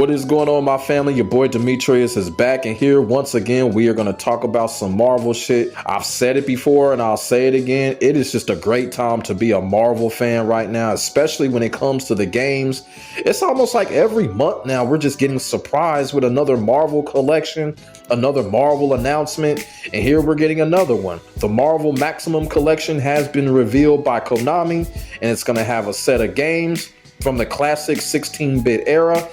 What is going on, my family? Your boy Demetrius is back, and here once again we are going to talk about some Marvel shit. I've said it before and I'll say it again. It is just a great time to be a Marvel fan right now, especially when it comes to the games. It's almost like every month now we're just getting surprised with another Marvel collection, another Marvel announcement, and here we're getting another one. The Marvel Maximum Collection has been revealed by Konami, and it's going to have a set of games from the classic 16-bit era.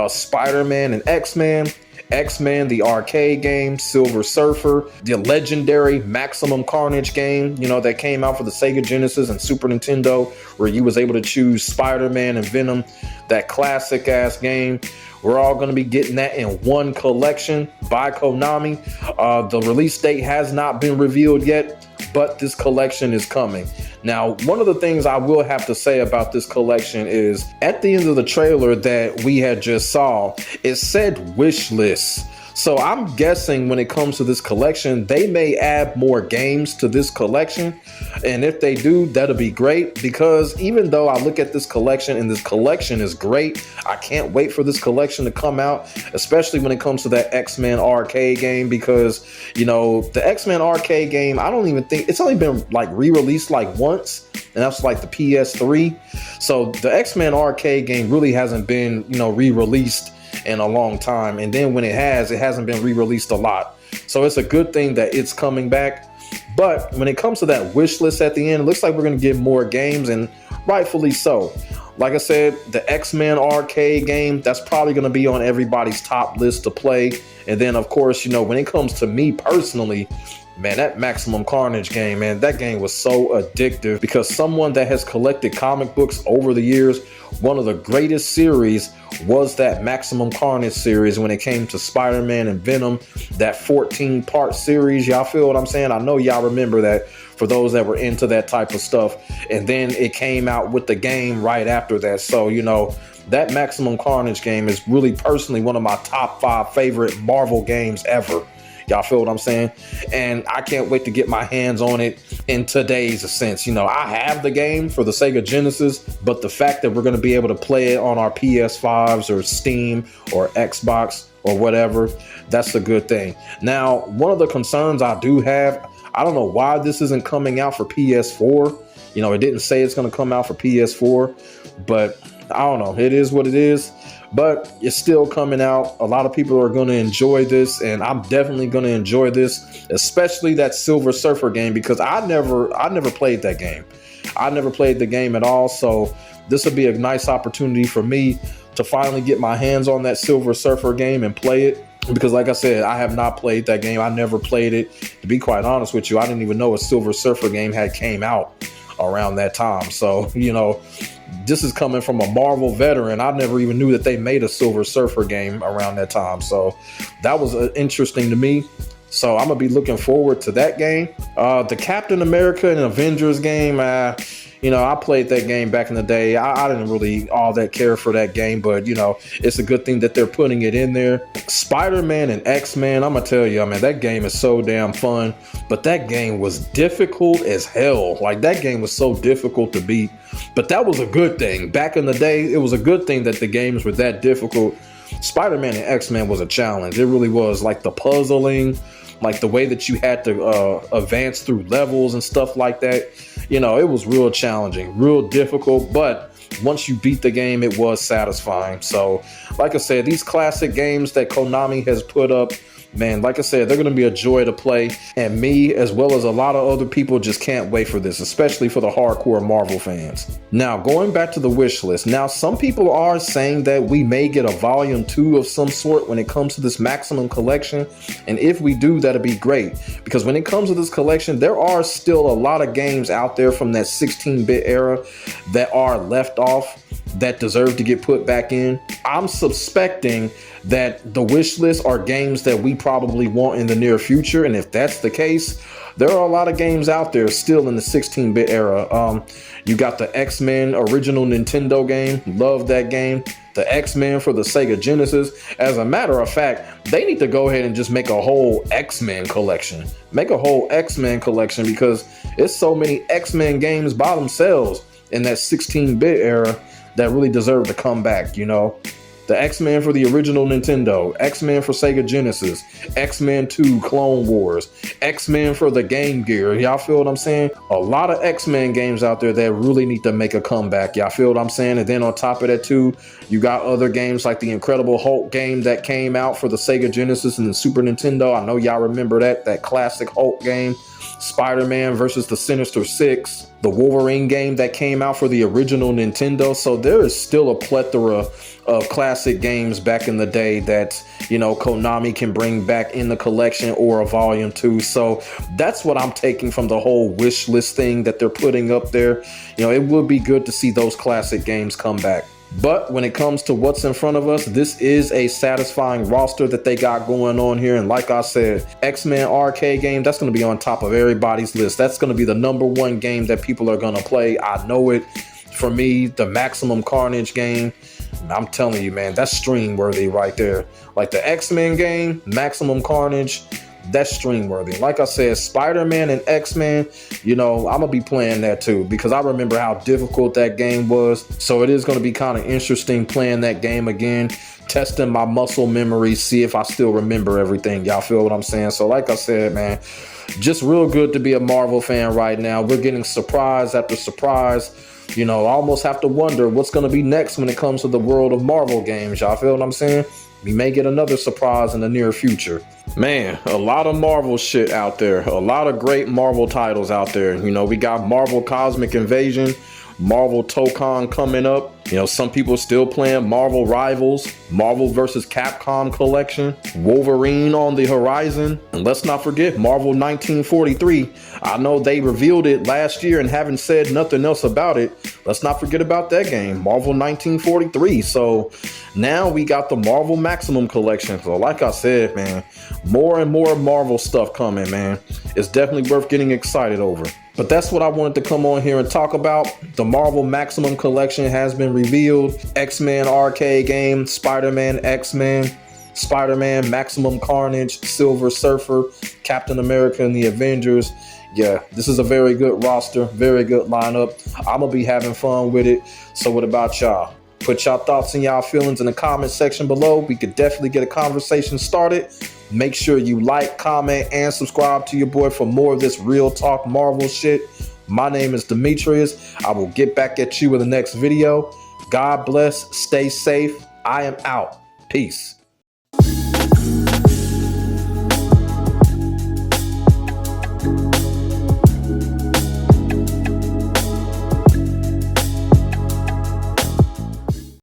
Spider-Man and X-Men, X-Men, the arcade game, Silver Surfer, the legendary Maximum Carnage game, that came out for the Sega Genesis and Super Nintendo, where you was able to choose Spider-Man and Venom, that classic ass game. We're all going to be getting that in one collection by Konami. The release date has not been revealed yet, but this collection is coming. Now, one of the things I will have to say about this collection is at the end of the trailer that we had just saw, it said wish list. So I'm guessing when it comes to this collection, they may add more games to this collection. And if they do, that'll be great, because even though I look at this collection and this collection is great, I can't wait for this collection to come out, especially when it comes to that X-Men arcade game, because, the X-Men arcade game, I don't even think it's only been like re-released like once, and that's like the PS3. So the X-Men arcade game really hasn't been, re-released in a long time, and then when it hasn't been re-released a lot. So it's a good thing that it's coming back. But when it comes to that wish list at the end, it looks like we're going to get more games, and rightfully so. Like I said, the X-Men arcade game, that's probably going to be on everybody's top list to play. And then of course, when it comes to me personally, man, that Maximum Carnage game, man, that game was so addictive, because someone that has collected comic books over the years, one of the greatest series was that Maximum Carnage series when it came to Spider-Man and Venom, that 14-part series. Y'all feel what I'm saying? I know y'all remember that, for those that were into that type of stuff. And then it came out with the game right after that. So, that Maximum Carnage game is really personally one of my top 5 favorite Marvel games ever. Y'all feel what I'm saying? And I can't wait to get my hands on it in today's sense. I have the game for the Sega Genesis, but the fact that we're going to be able to play it on our PS5s or Steam or Xbox or whatever, that's a good thing. Now, one of the concerns I do have, I don't know why this isn't coming out for PS4. It didn't say it's going to come out for PS4, but I don't know. It is what it is. But it's still coming out. A lot of people are going to enjoy this, and I'm definitely going to enjoy this, especially that Silver Surfer game, because I never played that game. I never played the game at all, so this will be a nice opportunity for me to finally get my hands on that Silver Surfer game and play it, because like I said, I have not played that game. I never played it. To be quite honest with you, I didn't even know a Silver Surfer game had came out around that time. So, this is coming from a Marvel veteran. I never even knew that they made a Silver Surfer game around that time. So that was interesting to me. So I'm going to be looking forward to that game. The Captain America and Avengers game, I played that game back in the day. I didn't really all that care for that game, but it's a good thing that they're putting it in there. Spider-Man and X-Men, I'm gonna tell you, man, that game is so damn fun, but that game was difficult as hell. Like, that game was so difficult to beat, but that was a good thing. Back in the day, it was a good thing that the games were that difficult. Spider-Man and X-Men was a challenge. It really was. Like, the puzzling, like the way that you had to advance through levels and stuff like that. It was real challenging, real difficult, but once you beat the game, it was satisfying. So, like I said, these classic games that Konami has put up, man, like I said, they're going to be a joy to play. And me, as well as a lot of other people, just can't wait for this, especially for the hardcore Marvel fans. Now, going back to the wish list. Now, some people are saying that we may get a volume 2 of some sort when it comes to this Maximum collection. And if we do, that'd be great. Because when it comes to this collection, there are still a lot of games out there from that 16-bit era that are left off, that deserve to get put back in. I'm suspecting that the wish list are games that we probably want in the near future. And if that's the case, there are a lot of games out there still in the 16-bit era. You got the X-Men original Nintendo game. Love that game. The X-Men for the Sega Genesis. As a matter of fact, they need to go ahead and just make a whole X-Men collection. Make a whole X-Men collection, because it's so many X-Men games by themselves in that 16-bit era that really deserve to come back, The X-Men for the original Nintendo, X-Men for Sega Genesis, X-Men 2 Clone Wars, X-Men for the Game Gear. Y'all feel what I'm saying? A lot of X-Men games out there that really need to make a comeback. Y'all feel what I'm saying? And then on top of that too, you got other games like the Incredible Hulk game that came out for the Sega Genesis and the Super Nintendo. I know y'all remember that classic Hulk game. Spider-Man versus the Sinister Six, the Wolverine game that came out for the original Nintendo. So there is still a plethora of classic games back in the day that, you know, Konami can bring back in the collection or a volume 2. So that's what I'm taking from the whole wish list thing that they're putting up there. You know, it would be good to see those classic games come back. But when it comes to what's in front of us, this is a satisfying roster that they got going on here. And like I said, X-Men arcade game, that's going to be on top of everybody's list. That's going to be the #1 game that people are going to play. I know it. For me, the Maximum Carnage game, I'm telling you, man, that's stream worthy right there. Like the X-Men game, Maximum Carnage, that's stream worthy. Like I said, Spider-Man and X-Men, you know, I'm gonna be playing that too because I remember how difficult that game was. So it is gonna be kind of interesting playing that game again, testing my muscle memory, see if I still remember everything. Y'all feel what I'm saying? So like I said, man, just real good to be a Marvel fan right now. We're getting surprise after surprise. You know, I almost have to wonder what's going to be next when it comes to the world of Marvel games. Y'all feel what I'm saying? We may get another surprise in the near future. Man, a lot of Marvel shit out there. A lot of great Marvel titles out there. You know, we got Marvel Cosmic Invasion, Marvel Tokon coming up. You know, some people still playing Marvel Rivals, Marvel vs. Capcom Collection, Wolverine on the horizon. And let's not forget Marvel 1943. I know they revealed it last year and haven't said nothing else about it. Let's not forget about that game, Marvel 1943. So now we got the Marvel Maximum Collection. So like I said, man, more and more Marvel stuff coming, man. It's definitely worth getting excited over. But that's what I wanted to come on here and talk about. The Marvel Maximum Collection has been revealed. X-Men arcade game, Spider-Man, X-Men, Spider-Man, Maximum Carnage, Silver Surfer, Captain America and the Avengers. Yeah, this is a very good roster, very good lineup. I'm gonna be having fun with it. So what about y'all? Put y'all thoughts and y'all feelings in the comment section below. We could definitely get a conversation started. Make sure you like, comment, and subscribe to your boy for more of this real talk Marvel shit. My name is Demetrius. I will get back at you in the next video. God bless. Stay safe. I am out. Peace.